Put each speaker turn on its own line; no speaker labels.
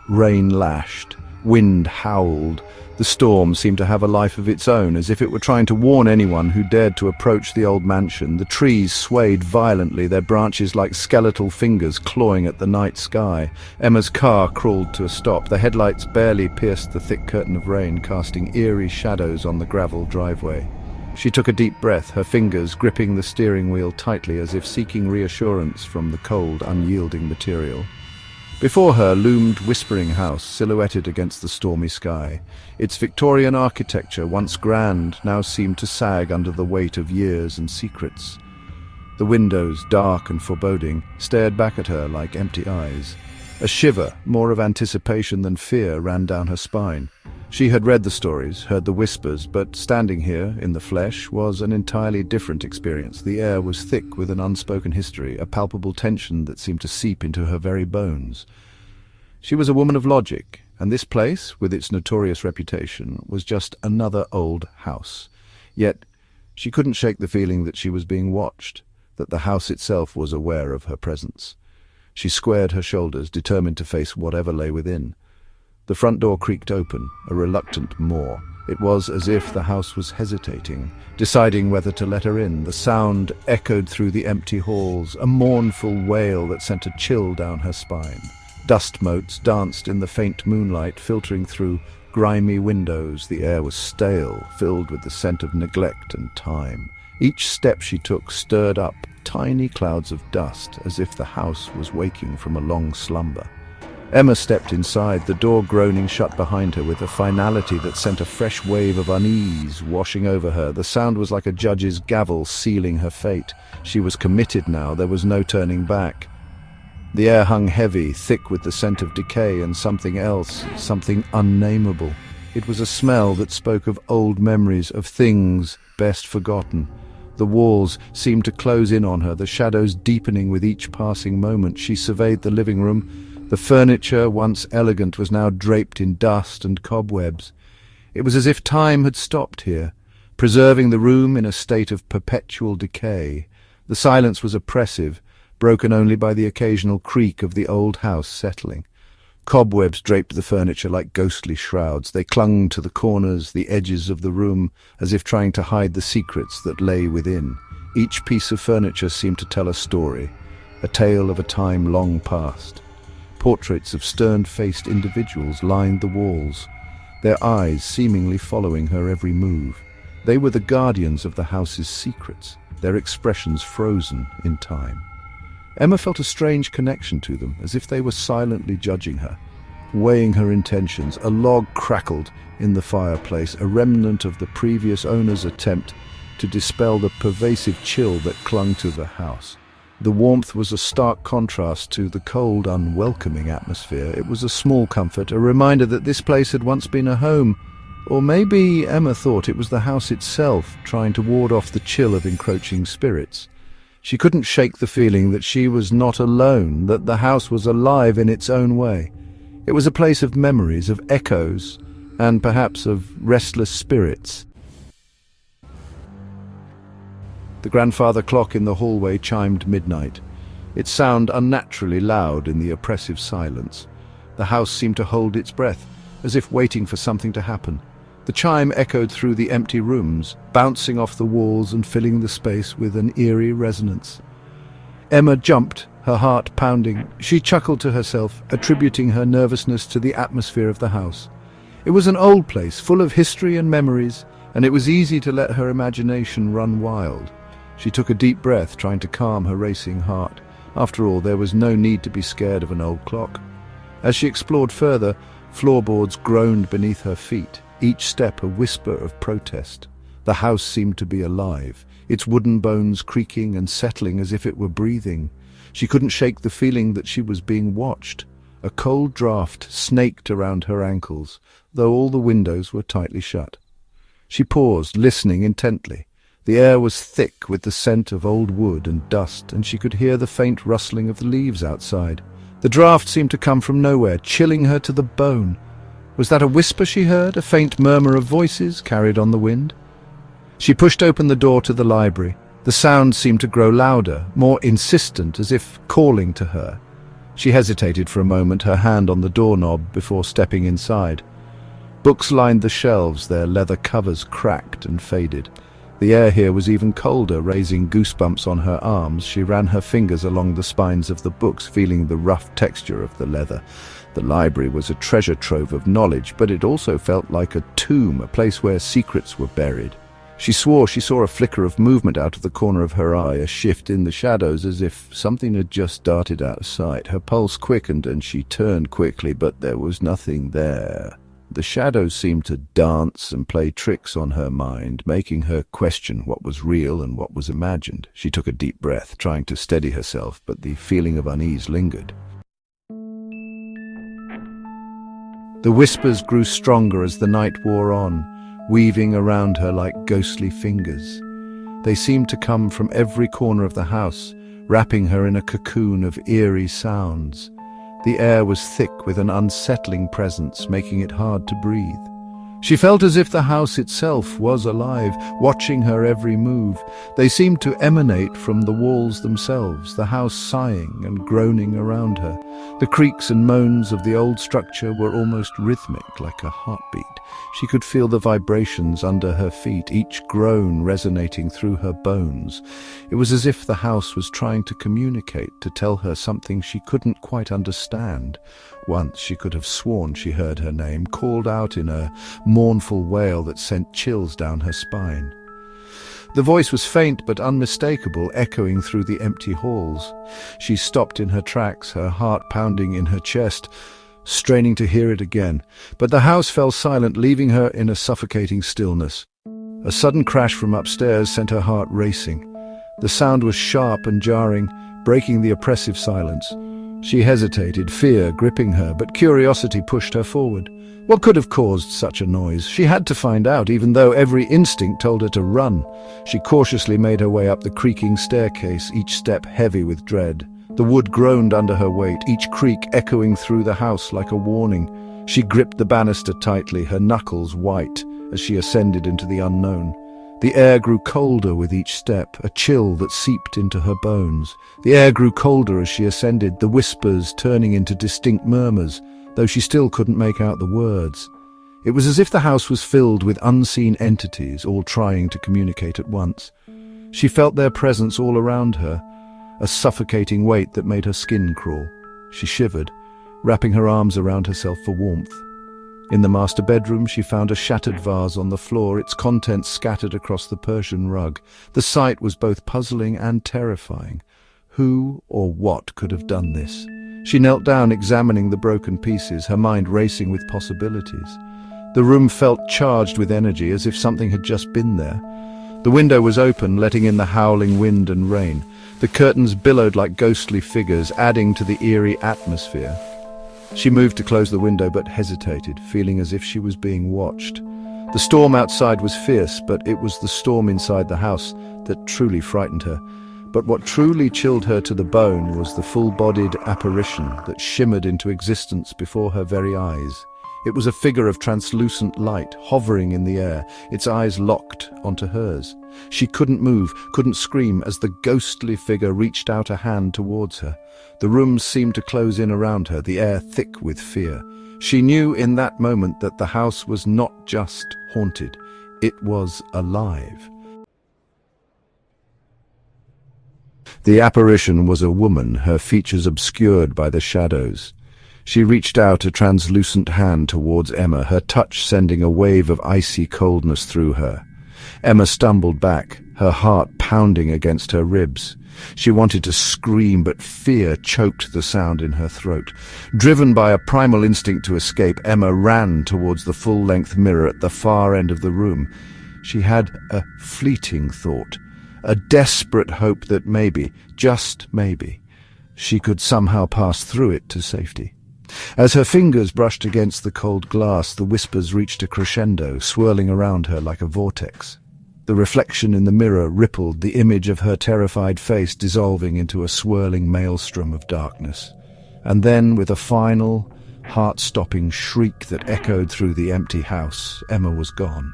Rain lashed, wind howled. The storm seemed to have a life of its own, as if it were trying to warn anyone who dared to approach the old mansion. The trees swayed violently, their branches like skeletal fingers clawing at the night sky. Emma's car crawled to a stop. The headlights barely pierced the thick curtain of rain, casting eerie shadows on the gravel driveway. She took a deep breath, her fingers gripping the steering wheel tightly as if seeking reassurance from the cold, unyielding material. Before her loomed Whispering House, silhouetted against the stormy sky. Its Victorian architecture, once grand, now seemed to sag under the weight of years and secrets. The windows, dark and foreboding, stared back at her like empty eyes. A shiver, more of anticipation than fear, ran down her spine. She had read the stories, heard the whispers, but standing here, in the flesh, was an entirely different experience. The air was thick with an unspoken history, a palpable tension that seemed to seep into her very bones. She was a woman of logic, and this place, with its notorious reputation, was just another old house. Yet, she couldn't shake the feeling that she was being watched, that the house itself was aware of her presence. She squared her shoulders, determined to face whatever lay within. The front door creaked open, a reluctant maw. It was as if the house was hesitating, deciding whether to let her in. The sound echoed through the empty halls, a mournful wail that sent a chill down her spine. Dust motes danced in the faint moonlight, filtering through grimy windows. The air was stale, filled with the scent of neglect and time. Each step she took stirred up tiny clouds of dust, as if the house was waking from a long slumber. Emma stepped inside, the door groaning shut behind her with a finality that sent a fresh wave of unease washing over her. The sound was like a judge's gavel sealing her fate. She was committed now, there was no turning back. The air hung heavy, thick with the scent of decay and something else, something unnameable. It was a smell that spoke of old memories, of things best forgotten. The walls seemed to close in on her, the shadows deepening with each passing moment. She surveyed the living room. The furniture, once elegant, was now draped in dust and cobwebs. It was as if time had stopped here, preserving the room in a state of perpetual decay. The silence was oppressive, broken only by the occasional creak of the old house settling. Cobwebs draped the furniture like ghostly shrouds. They clung to the corners, the edges of the room, as if trying to hide the secrets that lay within. Each piece of furniture seemed to tell a story, a tale of a time long past. Portraits of stern-faced individuals lined the walls, their eyes seemingly following her every move. They were the guardians of the house's secrets, their expressions frozen in time. Emma felt a strange connection to them, as if they were silently judging her, weighing her intentions. A log crackled in the fireplace, a remnant of the previous owner's attempt to dispel the pervasive chill that clung to the house. The warmth was a stark contrast to the cold, unwelcoming atmosphere. It was a small comfort, a reminder that this place had once been a home. Or maybe Emma thought it was the house itself, trying to ward off the chill of encroaching spirits. She couldn't shake the feeling that she was not alone, that the house was alive in its own way. It was a place of memories, of echoes, and perhaps of restless spirits. The grandfather clock in the hallway chimed midnight, its sound unnaturally loud in the oppressive silence. The house seemed to hold its breath, as if waiting for something to happen. The chime echoed through the empty rooms, bouncing off the walls and filling the space with an eerie resonance. Emma jumped, her heart pounding. She chuckled to herself, attributing her nervousness to the atmosphere of the house. It was an old place, full of history and memories, and it was easy to let her imagination run wild. She took a deep breath, trying to calm her racing heart. After all, there was no need to be scared of an old clock. As she explored further, floorboards groaned beneath her feet, each step a whisper of protest. The house seemed to be alive, its wooden bones creaking and settling as if it were breathing. She couldn't shake the feeling that she was being watched. A cold draught snaked around her ankles, though all the windows were tightly shut. She paused, listening intently. The air was thick with the scent of old wood and dust, and she could hear the faint rustling of the leaves outside. The draught seemed to come from nowhere, chilling her to the bone. Was that a whisper she heard, a faint murmur of voices carried on the wind? She pushed open the door to the library. The sound seemed to grow louder, more insistent, as if calling to her. She hesitated for a moment, her hand on the doorknob, before stepping inside. Books lined the shelves, their leather covers cracked and faded. The air here was even colder, raising goosebumps on her arms. She ran her fingers along the spines of the books, feeling the rough texture of the leather. The library was a treasure trove of knowledge, but it also felt like a tomb, a place where secrets were buried. She swore she saw a flicker of movement out of the corner of her eye, a shift in the shadows, as if something had just darted out of sight. Her pulse quickened and she turned quickly, but there was nothing there. The shadows seemed to dance and play tricks on her mind, making her question what was real and what was imagined. She took a deep breath, trying to steady herself, but the feeling of unease lingered. The whispers grew stronger as the night wore on, weaving around her like ghostly fingers. They seemed to come from every corner of the house, wrapping her in a cocoon of eerie sounds. The air was thick with an unsettling presence, making it hard to breathe. She felt as if the house itself was alive, watching her every move. They seemed to emanate from the walls themselves, the house sighing and groaning around her. The creaks and moans of the old structure were almost rhythmic, like a heartbeat. She could feel the vibrations under her feet, each groan resonating through her bones. It was as if the house was trying to communicate, to tell her something she couldn't quite understand. Once she could have sworn she heard her name, called out in a mournful wail that sent chills down her spine. The voice was faint but unmistakable, echoing through the empty halls. She stopped in her tracks, her heart pounding in her chest, straining to hear it again. But the house fell silent, leaving her in a suffocating stillness. A sudden crash from upstairs sent her heart racing. The sound was sharp and jarring, breaking the oppressive silence. She hesitated, fear gripping her, but curiosity pushed her forward. What could have caused such a noise? She had to find out, even though every instinct told her to run. She cautiously made her way up the creaking staircase, each step heavy with dread. The wood groaned under her weight, each creak echoing through the house like a warning. She gripped the banister tightly, her knuckles white, as she ascended into the unknown. The air grew colder with each step, a chill that seeped into her bones. The air grew colder as she ascended, the whispers turning into distinct murmurs, though she still couldn't make out the words. It was as if the house was filled with unseen entities, all trying to communicate at once. She felt their presence all around her, a suffocating weight that made her skin crawl. She shivered, wrapping her arms around herself for warmth. In the master bedroom, she found a shattered vase on the floor, its contents scattered across the Persian rug. The sight was both puzzling and terrifying. Who or what could have done this? She knelt down, examining the broken pieces, her mind racing with possibilities. The room felt charged with energy, as if something had just been there. The window was open, letting in the howling wind and rain. The curtains billowed like ghostly figures, adding to the eerie atmosphere. She moved to close the window but hesitated, feeling as if she was being watched. The storm outside was fierce, but it was the storm inside the house that truly frightened her. But what truly chilled her to the bone was the full-bodied apparition that shimmered into existence before her very eyes. It was a figure of translucent light, hovering in the air, its eyes locked onto hers. She couldn't move, couldn't scream, as the ghostly figure reached out a hand towards her. The room seemed to close in around her, the air thick with fear. She knew in that moment that the house was not just haunted, it was alive. The apparition was a woman, her features obscured by the shadows. She reached out a translucent hand towards Emma, her touch sending a wave of icy coldness through her. Emma stumbled back, her heart pounding against her ribs. She wanted to scream, but fear choked the sound in her throat. Driven by a primal instinct to escape, Emma ran towards the full-length mirror at the far end of the room. She had a fleeting thought, a desperate hope that maybe, just maybe, she could somehow pass through it to safety. As her fingers brushed against the cold glass, the whispers reached a crescendo, swirling around her like a vortex. The reflection in the mirror rippled, the image of her terrified face dissolving into a swirling maelstrom of darkness. And then, with a final, heart-stopping shriek that echoed through the empty house, Emma was gone.